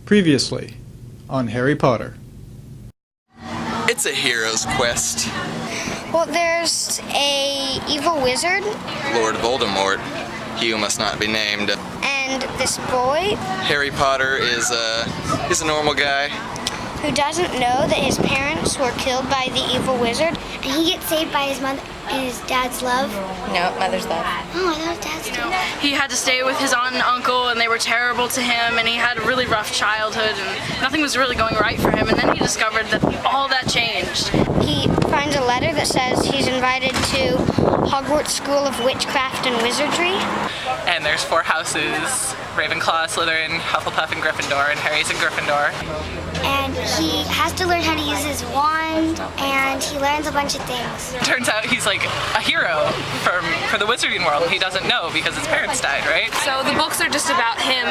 Previously on Harry Potter. It's a hero's quest. Well, there's a evil wizard Lord Voldemort, he who must not be named. and this boy Harry Potter is a normal guy. who doesn't know that his parents were killed by the evil wizard. And he gets saved by his mother and his dad's love. No, mother's love. Oh, I thought dad's love. He had to stay with his aunt and uncle, and they were terrible to him, and he had a really rough childhood, and nothing was really going right for him. And then he discovered that all that changed. He finds a letter that says he's invited to Hogwarts School of Witchcraft and Wizardry. And there's 4 houses: Ravenclaw, Slytherin, Hufflepuff, and Gryffindor, and Harry's in Gryffindor. And he has to learn how to use his wand, and he learns a bunch of things. Turns out he's like a hero for the wizarding world. He doesn't know because his parents died, right? So the books are just about him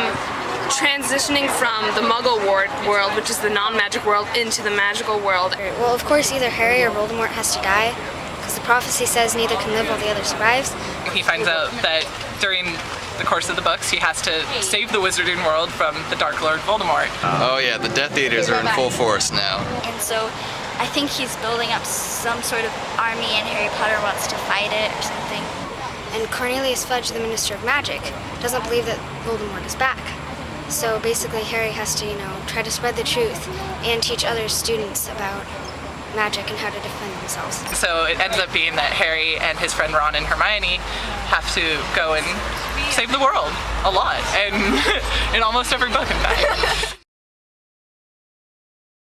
transitioning from the Muggle world, which is the non-magic world, into the magical world. Well, of course, either Harry or Voldemort has to die, because the prophecy says neither can live while the other survives. He finds out that during the course of the books, he has to save the wizarding world from the Dark Lord Voldemort. Oh yeah, the Death Eaters are in full force now. And so I think he's building up some sort of army and Harry Potter wants to fight it or something. And Cornelius Fudge, the Minister of Magic, doesn't believe that Voldemort is back. So basically, Harry has to, try to spread the truth and teach other students about magic and how to defend themselves. So it ends up being that Harry and his friend Ron and Hermione have to go and save the world a lot, and in almost every book, in fact.